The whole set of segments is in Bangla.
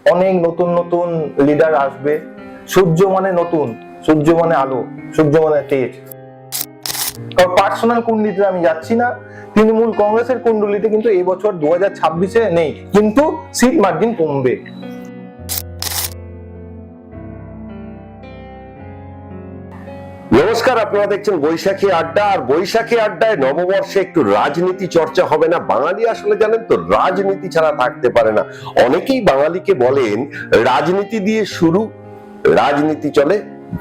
অনেক নতুন নতুন লিডার আসবে। সূর্য মানে নতুন, সূর্য মানে আলো, সূর্য মানে তেজ। পার্সোনাল কুণ্ডলিতে আমি যাচ্ছি না, তৃণমূল কংগ্রেসের কুণ্ডলিতে কিন্তু এই বছর 2026-এ নেই, কিন্তু সিট মার্জিন কমবে। নমস্কার, আপনারা দেখছেন বৈশাখী আড্ডা। আর বৈশাখী আড্ডায় নববর্ষে একটু রাজনীতি চর্চা হবে না? বাঙালি আসলে জানেন তো রাজনীতি ছাড়া থাকতে পারে না। অনেকেই বাঙালিকে বলেন রাজনীতি দিয়ে শুরু, রাজনীতি চলে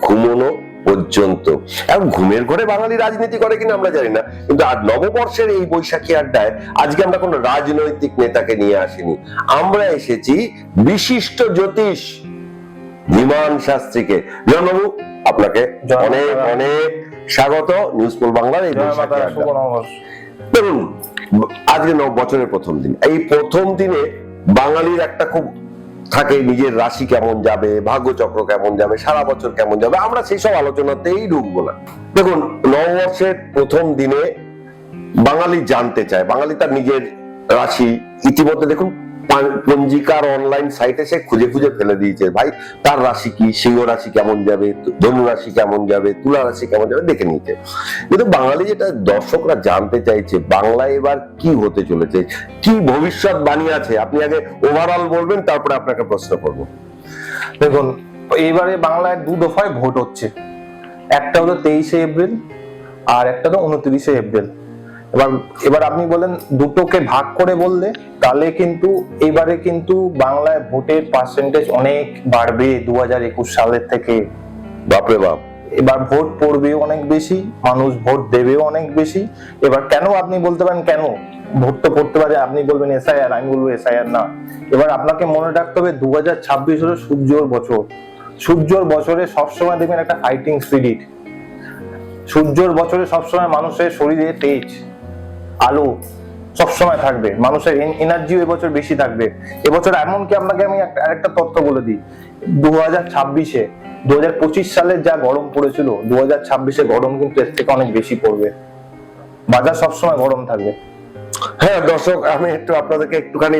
ঘুমোনো পর্যন্ত। এখন ঘুমের ঘরে বাঙালি রাজনীতি করে কিনা আমরা জানি না, কিন্তু আর নববর্ষের এই বৈশাখী আড্ডায় আজকে আমরা কোনো রাজনৈতিক নেতাকে নিয়ে আসিনি। আমরা এসেছি বিশিষ্ট জ্যোতিষ বিমান শাস্ত্রীকে। জনবাবু, আপনাকে অনেক অনেক স্বাগত নিউজ পোল বাংলার এই বৈশাখী আড্ডা। দেখুন, আজকে বছরের প্রথম দিন। এই প্রথম দিনে বাঙালির একটা খুব থাকে, নিজের রাশি কেমন যাবে, ভাগ্যচক্র কেমন যাবে, সারা বছর কেমন যাবে, আমরা সেই সব আলোচনাতেই ঢুকবো না। দেখুন, নববর্ষের প্রথম দিনে বাঙালি জানতে চায়, বাঙালি তার নিজের রাশি ইতিমধ্যে দেখুন পঞ্জিকার অনলাইন সাইটে সে খুঁজে খুঁজে ফেলে দিয়েছে। ভাই, তার রাশি কি, সিংহ রাশি কেমন যাবে, ধনু রাশি কেমন যাবে, তুলা রাশি কেমন যাবে দেখে নিয়েছে। কিন্তু বাঙালি যেটা দর্শকরা জানতে চাইছে, বাংলায় এবার কি হতে চলেছে, কি ভবিষ্যৎ বাণী আছে, আপনি আগে ওভারঅল বলবেন, তারপরে আপনাকে প্রশ্ন করবো। দেখুন, এইবারে বাংলায় দু দফায় ভোট হচ্ছে, একটা হলো 23শে এপ্রিল আর একটা হলো 29শে এপ্রিল। এবার আপনি বলেন দুটোকে ভাগ করে বললে তাহলে কিন্তু এবারে কিন্তু বাংলায় ভোটের পার্সেন্টেজ অনেক বাড়বে 2021 সালের থেকে। বাপরে বাপ, এবার ভোট পড়বেও অনেক বেশি, মানুষ ভোট দেবেও অনেক বেশি। এবার কেন আপনি বলতে পারেন কেন ভোট তো পড়তে পারে, আপনি বলবেন এসআইআর, আমি বলবো এসআইআর না। এবার আপনাকে মনে রাখতে হবে 2026 হলো সূর্যর বছর। সূর্যর বছরে সবসময় দেখবেন একটা ফাইটিং স্পিরিট। সূর্যর বছরে সবসময় মানুষের শরীরে তেজ, আলো সবসময় থাকবে, মানুষের এনার্জিও এবছর বেশি থাকবে। এবছর এমনকি আপনাকে আমি আরেকটা তথ্য বলে দিই, 2026-এ 2025 সালে যা গরম পড়েছিল, 2026-এ গরম কিন্তু এর থেকে অনেক বেশি পড়বে। বাজার সবসময় গরম থাকবে। হ্যাঁ দর্শক, আমি একটু আপনাদেরকে একটুখানি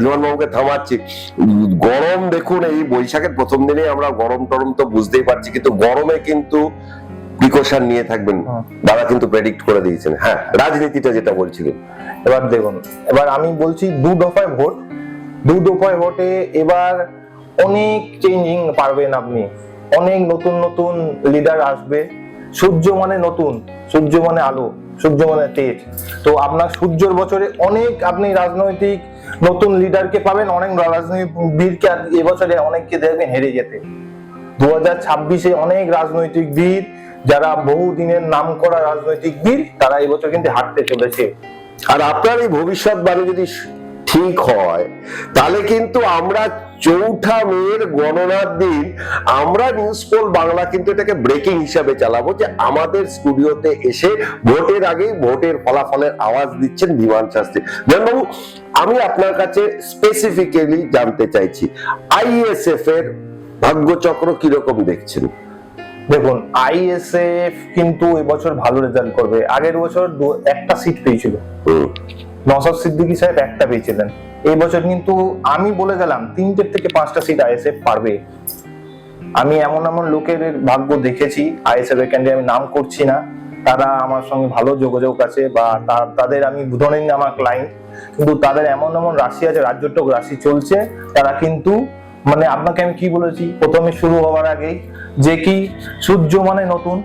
জীবনবাবুকে থামাচ্ছি। গরম দেখুন, এই বৈশাখের প্রথম দিনে আমরা গরম টরম তো বুঝতেই পারছি, কিন্তু গরমে কিন্তু প্রিকশন নিয়ে থাকবেন, দাদা কিন্তু প্রেডিক্ট করে দিয়েছেন। হ্যাঁ, রাজনীতিটা যেটা বলছিলেন, এবার দেখুন, এবার আমি বলছি দু দফায় ভোট, দু দফায় ভোটে এবার অনেক চেঞ্জিং পারবেন আপনি, অনেক নতুন নতুন লিডার আসবে। সূর্য মানে নতুন, সূর্য মানে আলো, সূর্য মানে তেজ। তো আপনার সূর্যের বছরে অনেক আপনি রাজনৈতিক নতুন লিডারকে পাবেন, অনেক রাজনৈতিক বীরকে এবছরে অনেককে দেখবেন হেরে যেতে। 2026-এ অনেক রাজনৈতিক বীর, যারা বহু দিনের নাম করা রাজনৈতিক বীর, তারা এবছর কিন্তু হাঁটতে চলেছে। আর আপনার এই ভবিষ্যৎবাণী যদি ঠিক হয় তাহলে কিন্তু আমরা 4 মের গণনার দিন আমরা নিউজ পোল বাংলা কিন্তু এটাকে ব্রেকিং হিসাবে চালাবো, যে আমাদের স্টুডিওতে এসে ভোটের আগেই ভোটের ফলাফলের আওয়াজ দিচ্ছেন বিমান শাস্ত্রী। জনবাবু, আমি আপনার কাছে স্পেসিফিক্যালি জানতে চাইছি আইএসএফ এর ভাগ্যচক্র কিরকম দেখছেন? দেখুন, আইএসএফ কিন্তু এবছর ভালো রেজাল্ট করবে। আগের বছর একটা সিট পেয়েছিল, নওশাদ সিদ্দিকী সাহেব একটা পেয়েছিলেন। এই বছর কিন্তু আমি বলে গেলাম 3টে থেকে 5টা সিট আইএসএফ পারবে। আমি এমন এমন লোকের ভাগ্য দেখেছি, আইএসএফ এর ক্যান্ডিডেট, আমি নাম করছি না, তারা আমার সঙ্গে ভালো যোগাযোগ আছে, বা তাদের আমি ধরে নিন আমার ক্লায়েন্ট, কিন্তু তাদের এমন এমন রাশি আছে, রাজ্যটক রাশি চলছে, তারা কিন্তু মানে আপনাকে আমি কি বলেছি প্রথমে শুরু হওয়ার আগেই, যে কি সূর্য মানে নতুন,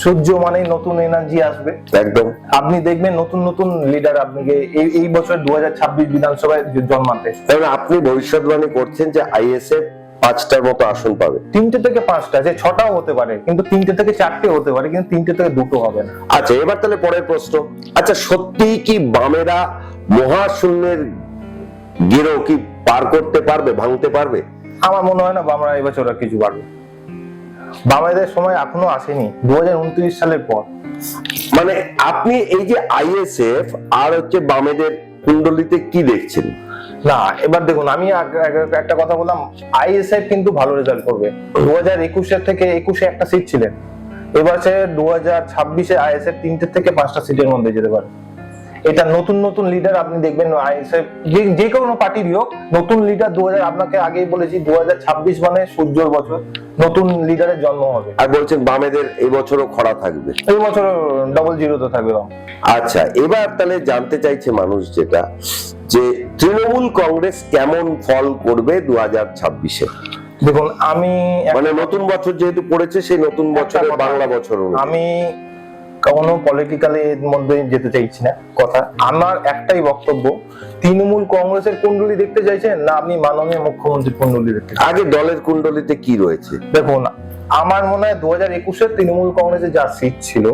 সূর্য মানে নতুন এনার্জি আসবে। একদম, আপনি দেখবেন নতুন নতুন লিডার আপনাকে এই বছর 2026 বিধানসভায় জন্মাতে। তাহলে আপনি ভবিষ্যৎবাণী করছেন যে আইএসএফ 5টার মতো আসন পাবে? 3টে থেকে 5টা, যে 6টাও হতে পারে, কিন্তু 3টে থেকে 4টে হতে পারে, কিন্তু 3টে থেকে 2টো হবে না। আচ্ছা, এবার তাহলে পরের প্রশ্ন। আচ্ছা, সত্যি কি বামেরা মহাশূন্যের গেরো কি পার করতে পারবে, ভাঙতে পারবে? আমার মনে হয় না বামরা এবছর আর কিছু পারবে। বামেদের সময় এখনো আসেনি, 2029 সালের পর। মানে আপনি এই যে আইএসএফ আর হচ্ছে বামেদের কুণ্ডলিতে কি দেখছেন? না, এবার দেখুন, আমি একটা কথা বললাম, আইএসএফ কিন্তু ভালো রেজাল্ট করবে। 2021 থেকে 21-এ একটা সিট ছিলেন, এবার সে 2026-এ আইএসএফ 3টে থেকে 5টা সিটের মধ্যে যেতে পারে। এটা নতুন নতুন লিডার আপনি দেখবেন যে কোনো পার্টিরই হোক, নতুন লিডার 2000, আপনাকে আগেই বলেছি 2026 মানে সূর্যর বছর, নতুন লিডারের জন্ম হবে। আর বলছেন বামেদের এই বছরও খরা থাকবে, এই বছর ডবল জিরোতে থাকবে। আচ্ছা, এবার তাহলে জানতে চাইছে মানুষ যেটা, যে তৃণমূল কংগ্রেস কেমন ফল করবে 2026-এ? দেখুন আমি মানে নতুন বছর যেহেতু পড়েছে, সেই নতুন বছরের বাংলা বছর অনুযায়ী। আমি কোনো পলিটিক্যালের মধ্যে যেতে চাইছি না, কথা আমার একটাই বক্তব্য, তৃণমূল কংগ্রেসের কুণ্ডলী দেখতে চাইছেন না আপনি মাননীয় মুখ্যমন্ত্রীর কুণ্ডলী দেখতে চাইছেন? আগে দলের কুণ্ডলিতে কি রয়েছে দেখুন, আমার মনে হয় 2021-এর তৃণমূল কংগ্রেসের যা সিট ছিল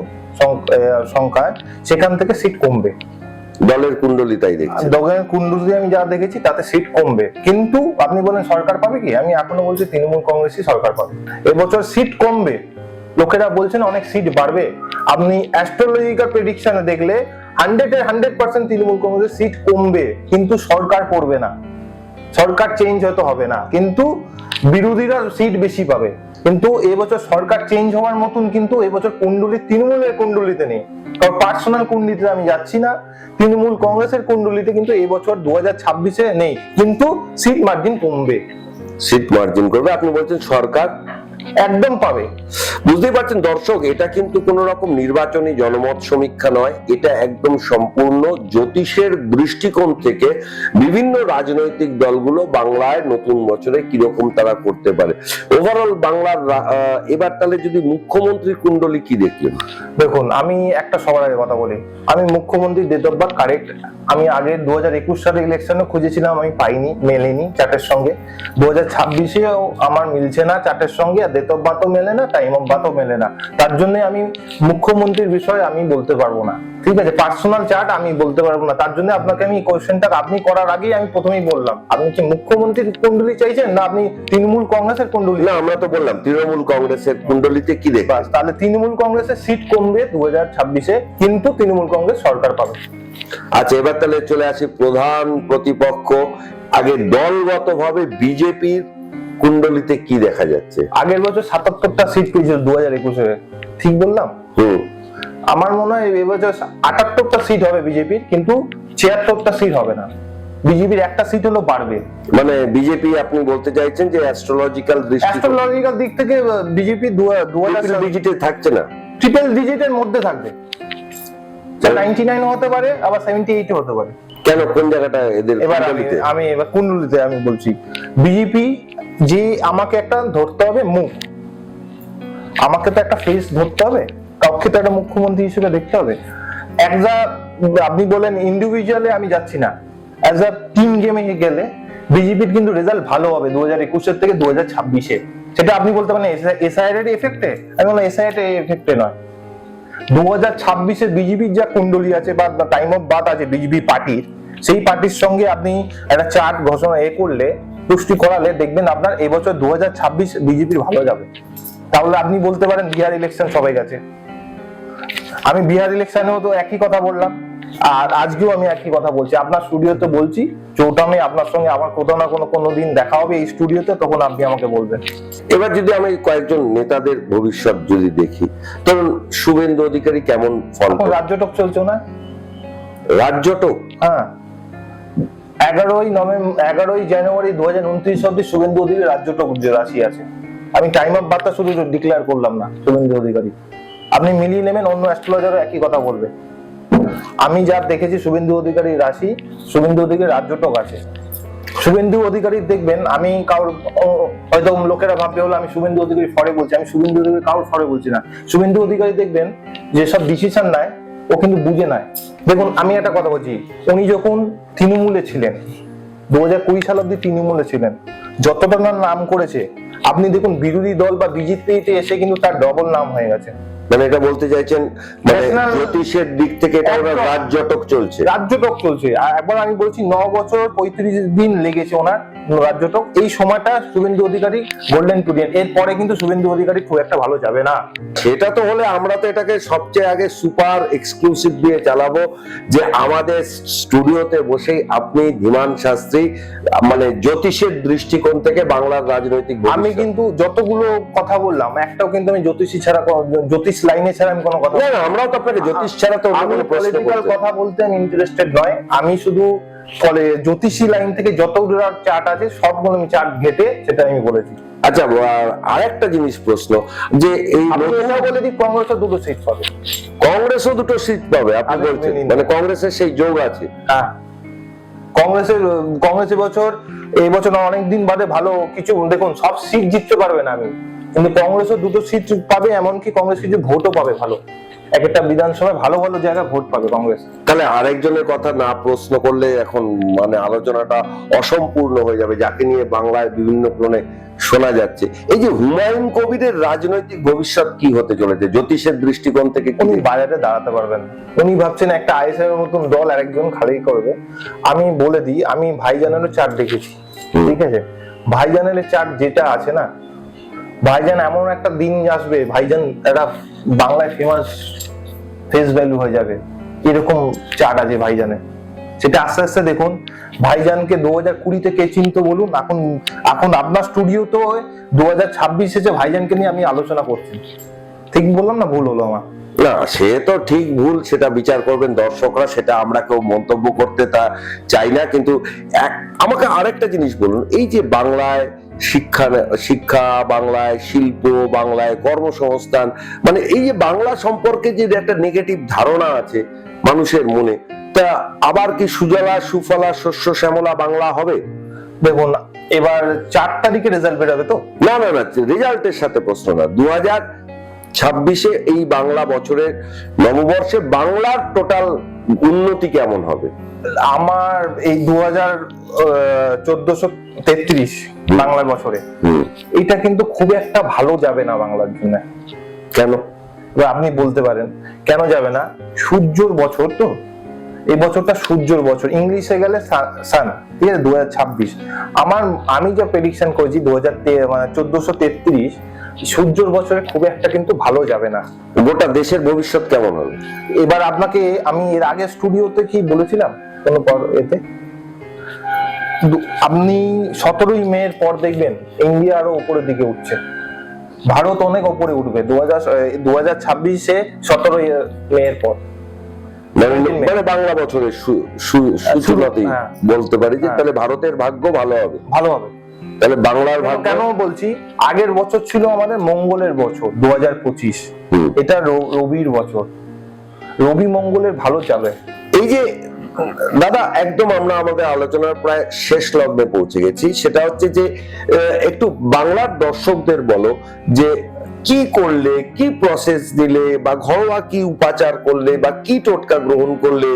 সংখ্যায়, সেখান থেকে সিট কমবে। দলের কুণ্ডলী তাই দেখছি, দলের কুণ্ডলী আমি যা দেখেছি তাতে সিট কমবে, কিন্তু আপনি বলেন সরকার পাবে কি, আমি এখনো বলছি তৃণমূল কংগ্রেসই সরকার পাবে। এবছর সিট কমবে, লোকেরা বলছেন অনেক সিট বাড়বে। আপনি অ্যাস্ট্রোলজিক্যাল প্রেডিকশনে দেখলে 100% তৃণমূল কংগ্রেসের সিট কমবে, কিন্তু সরকার পড়বে না, সরকার চেঞ্জ হয়তো হবে না, কিন্তু বিরোধীরা সিট বেশি পাবে। কিন্তু এবছর সরকার চেঞ্জ হওয়ার মতন কিন্তু এবছর কুণ্ডলী তৃণমূলের কুণ্ডলিতে নেই, কারণ পার্সোনাল কুণ্ডলিতে আমি যাচ্ছি না, তৃণমূল কংগ্রেসের কুণ্ডলিতে কিন্তু এবছর 2026-এ নেই, কিন্তু সিট মার্জিন কমবে, সিট মার্জিন করবে। আপনি বলছেন সরকার একদম পাবে। বুঝতেই পারছেন দর্শক, এটা কিন্তু কোন রকম নির্বাচনী জনমত সমীক্ষা নয়, এটা একদম সম্পূর্ণ জ্যোতিষের দৃষ্টিকোণ থেকে বিভিন্ন রাজনৈতিক দলগুলো বাংলায় নতুন বছরে কিরকম তারা করতে পারে। ওভারঅল বাংলার এবার তাহলে যদি মুখ্যমন্ত্রী কুণ্ডলী কি দেখলেন? দেখুন, আমি একটা সবার আগে কথা বলি, আমি মুখ্যমন্ত্রী ডেট অফ বার্থ কারেক্ট, আমি আগে 2021 সালের ইলেকশনে খুঁজেছিলাম, আমি পাইনি, মেলেনি চার্টের সঙ্গে। 2026-এও আমার মিলছে না চার্টের সঙ্গে, ডেট অফ বার্থও মেলে না, টাইম অফ বার্থও মেলে না, তার জন্য আমি মুখ্যমন্ত্রীর বিষয়ে আমি বলতে পারবো না, ঠিক আছে? পার্সোনাল চার্ট আমি বলতে পারবো না, তার জন্য আপনাকে আমি কোশ্চেনটা আপনি করার আগেই আমি প্রথমেই বললাম, আপনি কি মুখ্যমন্ত্রীর কুণ্ডলী চাইছেন না আপনি তৃণমূল কংগ্রেসের কুণ্ডলী? না, আমরা তো বললাম তৃণমূল কংগ্রেসের কুণ্ডলীতে কি দেখবেন। বাস, তাহলে তৃণমূল কংগ্রেসের সিট কমবে 2026-এ, কিন্তু তৃণমূল কংগ্রেস সরকার পাবে। আচ্ছা, এবার তাহলে চলে আসি প্রধান প্রতিপক্ষ। আগে দলগতভাবে বিজেপির কুণ্ডলীতে কি দেখা যাচ্ছে? আগের বছর 77টা সিট পেয়েছিল 2021-এ, ঠিক বললাম? আমার মনে হয় এবছর 78টা সিট হবে বিজেপির, কিন্তু 76টা সিট হবে না, বিজেপির একটা সিট হলো বাড়বে। মানে বিজেপি আপনি বলতে চাইছেন যে অ্যাস্ট্রোলজিক্যাল অ্যাস্ট্রোলজিক্যাল দিক থেকে বিজেপি 2000 ডিজিটে থাকছে না, ট্রিপল ডিজিটের মধ্যে থাকবে, 99 হতে পারে, আবার 78 হতে পারে। কেন, কোন জায়গাটা এদের এবার কুণ্ডলীতে? আমি এবার কুণ্ডলীতে আমি বলছি, বিজেপি যে আমাকে একটা ধরতে হবে মুখ, আমাকে তো একটা ফেস ধরতে হবে, কাউকে তো একটা মুখ্যমন্ত্রী হিসেবে দেখতে হবে। আপনি বলেন ইন্ডিভিজুয়ালি আমি যাচ্ছি না, অ্যাজ আ টিম গেমে গেলে বিজেপির কিন্তু রেজাল্ট ভালো হবে 2021-এর থেকে 2026-এ, সেটা আপনি বলতে পারেন এসআইআর এর এফেক্টে, আমি বললাম এসআইআর এর এফেক্টে নয়, 2026-এ বিজেপির যা কুণ্ডলী আছে বা টাইম অফ বার্থ আছে বিজেপি পার্টির, সেই পার্টির সঙ্গে আপনি একটা চার্ট ঘোষণা করলে, পুষ্টি করালে, দেখবেন আপনার এবছর 2026 বিজেপির ভালো যাবে। তাহলে আপনি বলতে পারেন বিহার ইলেকশন সবাই গেছে, আমি বিহার ইলেকশনেও তো একই কথা বললাম, আর আজকেও আমি একই কথা বলছি, আপনার স্টুডিওতে বলছি, চৌঠামে আপনার সঙ্গে আমার কোথাও না কোনো দিন দেখা হবে এই স্টুডিওতে, তখন আপনি আমাকে বলবেন। এবার যদি আমি কয়েকজন নেতাদের ভবিষ্যৎ যদি দেখি, ধরুন শুভেন্দু অধিকারী কেমন ফল? রাজ্যটক চলছে না? রাজ্যটক? হ্যাঁ, 11ই জানুয়ারি 2029 অব্দি শুভেন্দু অধিকারী রাজ্যটক রাশি আছে। আমি টাইম অফ বার্তা শুধু ডিক্লেয়ার করলাম না শুভেন্দু অধিকারী, আপনি মিলিয়ে নেবেন, অন্য অ্যাস্ট্রোলজারও একই কথা বলবে। আমি যা দেখেছি শুভেন্দু অধিকারী রাশি, শুভেন্দু অধিকারী রাজ্যটক আছে। শুভেন্দু অধিকারী দেখবেন, আমি কারোর হয়তো লোকেরা ভাববে হলো আমি শুভেন্দু অধিকারী ফরে বলছি, আমি শুভেন্দু অধিকারী কারোর ফরে বলছি না। শুভেন্দু অধিকারী দেখবেন যেসব ডিসিশন নেয় ও কিন্তু বুঝে নেয়। দেখুন, আমি একটা কথা বলছি, উনি যখন তৃণমূলে ছিলেন 2020 সাল অব্দি তৃণমূলে ছিলেন, যতটা নাম করেছে, আপনি দেখুন বিরোধী দল বা বিজেপিতে এসে কিন্তু তার ডবল নাম হয়ে গেছে। মানে এটা বলতে চাইছেন মানে জ্যোতিষের দিক থেকে এটা রাজ্যটক চলছে, রাজ্যটক চলছে। আর একবার আমি বলছি 9 বছর 35 দিন লেগেছে ওনার রাজ্যটক, এই সময়টা শুভেন্দু অধিকারী গোল্ডেন পিরিয়ড, এরপরে কিন্তু শুভেন্দু অধিকারী খুব একটা ভালো যাবে না। সেটা তো হলে আমরা তো এটাকে সবচেয়ে আগে সুপার এক্সক্লুসিভ দিয়ে চালাবো, যে আমাদের স্টুডিওতে বসেই আপনি ধীমান শাস্ত্রী মানে জ্যোতিষের দৃষ্টিকোণ থেকে বাংলার রাজনৈতিক, আমি কিন্তু যতগুলো কথা বললাম একটাও কিন্তু আমি জ্যোতিষী ছাড়া জ্যোতিষ লাইনে ছাড়া আমি কোনো কথা না, আমরাও তো আপনাকে জ্যোতিষ ছাড়া তো অন্য আমি কোনো প্রশ্ন পলিটিক্যাল করছি না। কথা বলতে আমি ইন্টারেস্টেড নয়, আমি শুধু জ্যোতিষী লাইন থেকে যতগুলো চার্ট আছে সবগুলো আমি চার্ট ঘেটে সেটা আমি বলেছি। আচ্ছা, আরেকটা জিনিস প্রশ্ন, যে এই আমি এটা বলে দিই, কংগ্রেসের 2টো সিট পাবে। কংগ্রেসও 2টো সিট পাবে আপনি আমি বলছেন, মেনে নিই। মানে কংগ্রেসের সেই যোগ আছে? হ্যাঁ, কংগ্রেস বছর এই বছর অনেকদিন বাদে ভালো কিছু, দেখুন সব সিট জিততে পারবে না আমি, কিন্তু কংগ্রেসও 2টো সিট পাবে, এমনকি কংগ্রেস কিছু ভোটও পাবে ভালো, এক একটা বিধানসভায় ভালো ভালো জায়গায় ভোট পাবে কংগ্রেস। তাহলে আরেকজনের কথা না প্রশ্ন করলে এখন মানে আলোচনাটা অসম্পূর্ণ হয়ে যাবে, যাকে নিয়ে বাংলায় বিভিন্ন কোণে শোনা যাচ্ছে। এই যে হুমায়ুন কবিরের রাজনৈতিক ভবিষ্যৎ কি হতে চলেছে জ্যোতিষের দৃষ্টিকোণ থেকে? উনি বাজারে দাঁড়াতে পারবেন না। উনি ভাবছেন একটা আইএসআই এর মতন দল আরেকজন খালি করবে। আমি বলে দিই, আমি ভাইজানেরও চার্ট দেখেছি, ঠিক আছে? ভাইজানের চার্ট যেটা আছে না, ভাইজান এমন একটা দিন আসবে, ভাইজান একটা বাংলায় ফেমাস ফেস ভ্যালু হয়ে যাবে, এরকম চার্ট আছে ভাইজানের। সেটা আস্তে আস্তে দেখুন। ভাইজানকে 2020-তে কে চিনতো বলুন? এখন আপনার স্টুডিও তো 2026 এসে ভাইজানকে নিয়ে আমি আলোচনা করছি। ঠিক বললাম না ভুল হলো আমার? না, সে তো ঠিক ভুল সেটা বিচার করবেন দর্শকরা, সেটা আমরা কেউ মন্তব্য করতে তা চাই না। কিন্তু আমাকে আরেকটা জিনিস বলুন, এই যে বাংলায় শিক্ষা, বাংলায় শিল্প, বাংলায় কর্মসংস্থান, মানে এই যে বাংলা সম্পর্কে যে একটা নেগেটিভ ধারণা আছে মানুষের মনে, তা আবার কি সুজলা সুফলা শস্য শ্যামলা বাংলা হবে? দেখুন, এবার 4 তারিখে রেজাল্ট বেরোবে তো? না, রেজাল্টের সাথে প্রশ্ন না। 2026-এ এই বাংলা বছরের নববর্ষে বাংলার টোটাল উন্নতি কেমন হবে? আমার এই 1433 বাংলার বছরে এটা কিন্তু খুব একটা ভালো যাবে না বাংলার জন্য। কেন? এবার আপনি বলতে পারেন কেন যাবে না? সূর্যর বছর তো, এই বছরটা সূর্যর বছর, ইংলিশে গেলে সান, ঠিক আছে? 2026 আমি যা প্রেডিকশন করেছি 1433 সূর্যর বছরে খুব একটা কিন্তু ভালো যাবে না। গোটা দেশের ভবিষ্যৎ কেমন হবে? এবার আপনাকে আমি এর আগে স্টুডিওতে কি বলেছিলাম কোন এতে, আপনি 17ই মের পর দেখবেন ইন্ডিয়া আরো উপরের দিকে উঠছে, ভারত অনেক উপরে উঠবে 2026-এ 17ই মের পর। মানে বাংলা বছরের সূচনাতেই বলতে পারি যে তাহলে ভারতের ভাগ্য ভালো হবে। তাহলে বাংলার ভাগ্য কেন বলছি, আগের বছর ছিল আমাদের মঙ্গলের বছর 2025, এটা রবির বছর, রবি মঙ্গলের ভালো যাবে। এই যে দাদা, একদম আমরা আমাদের আলোচনার প্রায় শেষ লগ্নে পৌঁছে গেছি, সেটা হচ্ছে যে একটু বাংলার দর্শকদের বলো যে কি করলে, কি প্রসেস দিলে, বা ঘরোয়া কি উপাচার করলে, বা কি টোটকা গ্রহণ করলে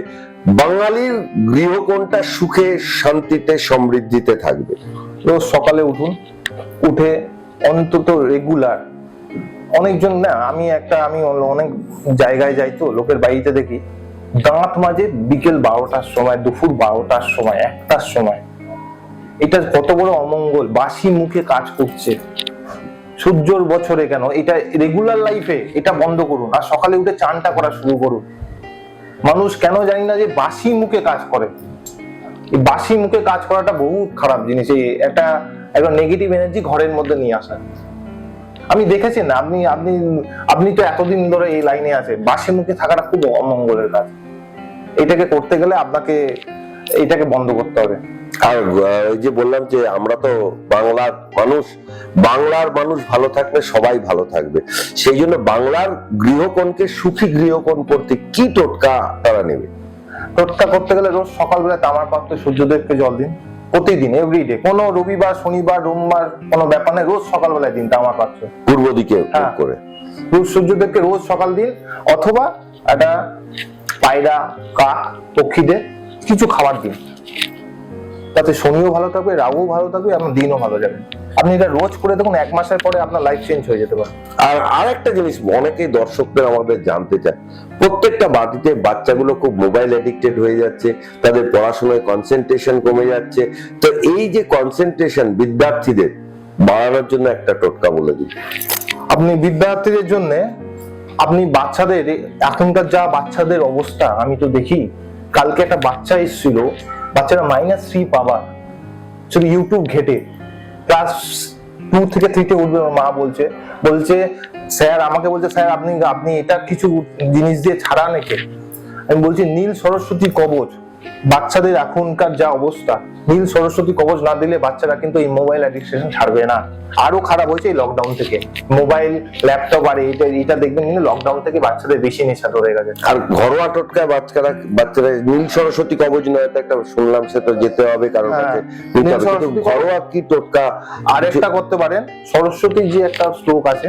বাঙালির গৃহকোণটা সুখে শান্তিতে সমৃদ্ধিতে থাকবে? রোজ সকালে উঠুন, উঠে অন্তত রেগুলার, অনেকজন না, আমি অনেক জায়গায় যাই তো, লোকের বাড়িতে দেখি দাঁত মাজে বিকেল 12টার সময়, দুপুর 12টার সময়, 1টার সময়। এটা কত বড় অমঙ্গল, বাসি মুখে কাজ করছে সূর্যর বছরে। কেন এটা রেগুলার লাইফে এটা বন্ধ করুন, আর সকালে উঠে চানটা করা শুরু করুন। মানুষ কেন জানি না যে বাসি মুখে কাজ করে, এই বাসি মুখে কাজ করাটা বহুত খারাপ জিনিস, এই একটা নেগেটিভ এনার্জি ঘরের মধ্যে নিয়ে আসা। আমি দেখেছি না, আপনি তো এতদিন ধরে এই লাইনে আছেন, বাসি মুখে থাকাটা খুব অমঙ্গলের কাজ। এটাকে করতে গেলে আপনাকে এটাকে বন্ধ করতে হবে। আর ওই যে বললাম যে আমরা তো বাংলার মানুষ ভালো থাকলে সবাই ভালো থাকবে, সেই জন্য বাংলার গৃহকোণকে সুখী গৃহকোণ করতে কি টোটকা তারা নেবে? টোটকা করতে গেলে রোজ সকালবেলা তামার পাত্রে সূর্যদেবকে জল দিন, প্রতিদিন, এভরিডে, কোনো রবিবার শনিবার সোমবার কোনো ব্যাপার নেই, রোজ সকালবেলায় দিন তামার পাত্রে পূর্ব দিকে করে। রোজ সূর্যদেবকে রোজ সকাল দিন, অথবা একটা পায়রা, কাক, পক্ষীদের কিছু খাবার দিন, তাতে শনিও ভালো থাকবে, রাহুও ভালো থাকবে, আপনার দিনও ভালো যাবে। আপনি এটা রোজ করে দেখুন, 1 মাসের পরে আপনার লাইফ চেঞ্জ হয়ে যেতে পারে। আর আরেকটা জিনিস অনেকেই দর্শকদের আমাদের জানতে চায়, প্রত্যেকটা বাড়িতে বাচ্চাগুলো খুব মোবাইল এডিক্টেড হয়ে যাচ্ছে, তাদের পড়াশোনায় কনসেন্ট্রেশন কমে যাচ্ছে, তো এই যে কনসেন্ট্রেশন বিদ্যার্থীদের বাড়ানোর জন্য একটা টোটকা বলে দিন। আপনি বিদ্যার্থীদের জন্য, আপনি বাচ্চাদের, এখনকার যা বাচ্চাদের অবস্থা আমি তো দেখি, কালকে একটা বাচ্চা এসেছিল, বাচ্চারা -3 পাওয়া শুধু ইউটিউব ঘেটে, ক্লাস 2 থেকে 3 উঠবে, ওর মা বলছে স্যার আমাকে বলছে স্যার আপনি এটা কিছু জিনিস দিয়ে ছাড়া নাকি। আমি বলছি নীল সরস্বতী কবচ, বাচ্চাদের এখনকার যা অবস্থা, নীল সরস্বতী কবচ না দিলে বাচ্চারা কিন্তু এই মোবাইল অ্যাডিকশন ছাড়বে না। আরো খারাপ হয়েছে এই লকডাউন থেকে, মোবাইল ল্যাপটপ আর এটা দেখবেন কিন্তু লকডাউন থেকে বাচ্চাদের বেশি নেশা ধরে গেছে। আর ঘরোয়া টোটকায় বাচ্চারা নীল সরস্বতী কবচ নয় তো একটা শুনলাম, সে তো যেতে হবে কারণ কাছে, কিন্তু ঘরোয়া কি টোটকা আরেকটা করতে পারেন, সরস্বতীর যে একটা শ্লোক আছে,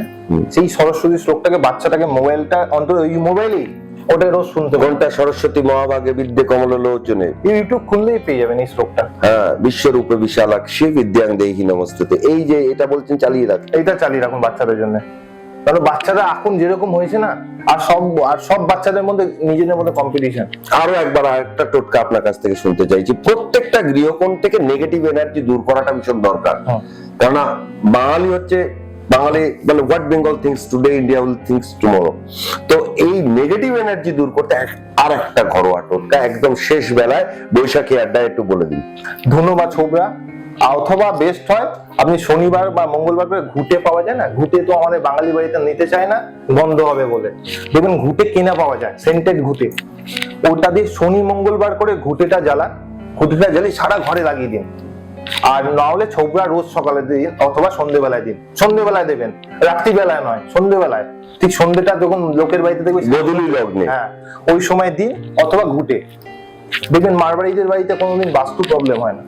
সেই সরস্বতী শ্লোকটাকে বাচ্চাটাকে মোবাইলটা অন্তত ওই মোবাইলেই ওটা রোজ শুনতে হবে। ঘন্টা সরস্বতী মহাভাগে বিদ্যে কমল লোচনে, ইউটিউব খুললেই পেয়ে যাবেন এই শ্লোকটা। হ্যাঁ, বিশ্বরূপে বিশালাক্ষী বিদ্যাং দেহি নমস্তুতে, এই যে এটা বলছেন চালিয়ে রাখ, এইটা চালিয়ে রাখুন বাচ্চাদের জন্য। কারণ বাচ্চারা এখন যেরকম হয়েছে না, আর সব বাচ্চাদের মধ্যে নিজেদের মধ্যে কম্পিটিশন। আরো একবার আরেকটা টোটকা আপনার কাছ থেকে শুনতে চাইছি, প্রত্যেকটা গৃহকোণ থেকে নেগেটিভ এনার্জি দূর করাটা ভীষণ দরকার। কেননা বাঙালি হচ্ছে, বাঙালি মানে what Bengal things today India will things tomorrow. তো এই নেগেটিভ এনার্জি দূর করতে আর একটা ঘরোয়া টোটকা একদম শেষ বেলায় বৈশাখী আড্ডায় একটু বলে দিন। ধুনো বা ছোবড়া, অথবা বেস্ট হয় আপনি শনিবার বা মঙ্গলবার করে ঘুটে পাওয়া যায় না, ঘুটে তো আমাদের বাঙালি বাড়িতে নিতে চায় না গন্ধ হবে বলে, দেখবেন ঘুটে কেনা পাওয়া যায়, সেন্টেড ঘুটে, ওটা দিয়ে শনি মঙ্গলবার করে ঘুটেটা জ্বালান, ঘুটেটা জ্বালিয়ে সারা ঘরে লাগিয়ে দিন। আর না হলে ছোবড়া রোজ সকালে দিন অথবা সন্ধ্যেবেলায় দিন, সন্ধ্যেবেলায় দেবেন, রাত্রিবেলায় নয়, সন্ধ্যেবেলায়, ঠিক সন্ধ্যেটা যখন লোকের বাড়িতে দেখবেন গোধূলি লগ্নে, হ্যাঁ ওই সময় দিন, অথবা ঘুটে। দেখবেন মারবাড়িদের বাড়িতে কোনোদিন বাস্তু প্রবলেম হয় না,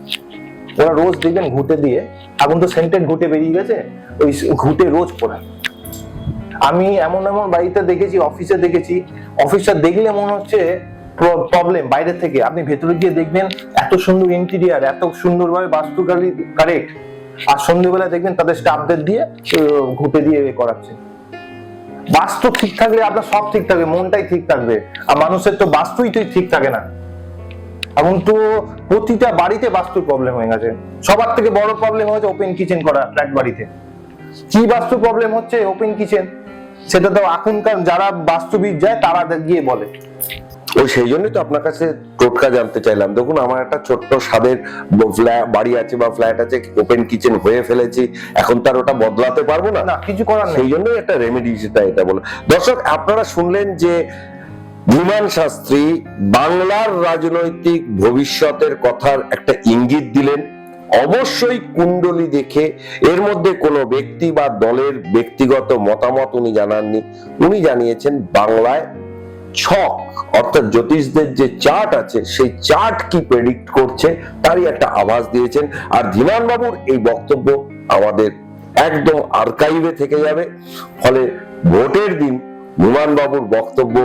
ওরা রোজ দেখবেন ঘুটে দিয়ে, এখন তো সেন্টেড ঘুটে বেরিয়ে গেছে, ওই ঘুটে রোজ পড়ায়। আমি এমন বাড়িতে দেখেছি, অফিসে দেখেছি, অফিসটা দেখলে মনে হচ্ছে প্রবলেম বাইরে থেকে, আপনি ভেতরে গিয়ে দেখবেন এত সুন্দর ইন্টেরিয়ার, এত সুন্দরভাবে বাস্তু কারেক্ট, আর সন্ধ্যেবেলা দেখবেন তাদের স্টাফদের দিয়ে ঘুটে দিয়ে করাচ্ছে। বাস্তু ঠিক থাকলে আপনার সব ঠিক থাকবে, মনটাই ঠিক থাকবে। আর মানুষের তো বাস্তুই তো ঠিক থাকে না, এখন তো প্রতিটা বাড়িতে বাস্তুর প্রবলেম হয়ে গেছে। সবার থেকে বড় প্রবলেম হয়েছে ওপেন কিচেন করা ফ্ল্যাট বাড়িতে। কি বাস্তু প্রবলেম হচ্ছে? Open kitchen. সেটা তো এখনকার যারা বাস্তুবিদ যায় তারা গিয়ে বলে। ওই সেই জন্যই তো আপনার কাছে টোটকা জানতে চাইলাম। দেখুন, আমার একটা ছোট্ট স্বাদের বাড়ি আছে বা ফ্ল্যাট আছে, ওপেন কিচেন হয়ে ফেলেছি, এখন তার ওটা বদলাতে পারবো না, কিছু করার নেই। সেই জন্যই একটা রেমেডি সেটা, এটা বলে। দর্শক, আপনারা শুনলেন যে ধীমান শাস্ত্রী বাংলার রাজনৈতিক ভবিষ্যতের কথার একটা ইঙ্গিত দিলেন। অবশ্যই কুণ্ডলী দেখে, এর মধ্যে কোনো ব্যক্তি বা দলের ব্যক্তিগত মতামত উনি জানাননি, উনি জানিয়েছেন বাংলায় ছক অর্থাৎ জ্যোতিষদের যে চার্ট আছে সেই চার্ট কি প্রেডিক্ট করছে তারই একটা আভাস দিয়েছেন। আর ধীমান বাবুর এই বক্তব্য আমাদের একদম আর্কাইভে থেকে যাবে, ফলে ভোটের দিন ধীমান বাবুর বক্তব্য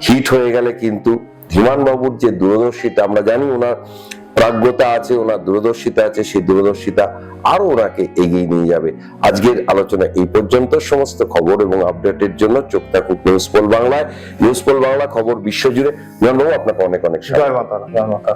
হিট হয়ে গেলে কিন্তু ধীমান বাবুর যে দূরদর্শিতা, আমরা জানি ওনার প্রাজ্ঞতা আছে, ওনার দূরদর্শিতা আছে, সেই দূরদর্শিতা আরো ওনাকে এগিয়ে নিয়ে যাবে। আজকের আলোচনা এই পর্যন্ত। সমস্ত খবর এবং আপডেটের জন্য চোখ থাকুক নিউজ পোল বাংলায়। নিউজ পোল বাংলা, খবর বিশ্বজুড়ে। ধন্যবাদ আপনাকে, অনেক অনেক জয় মাতা।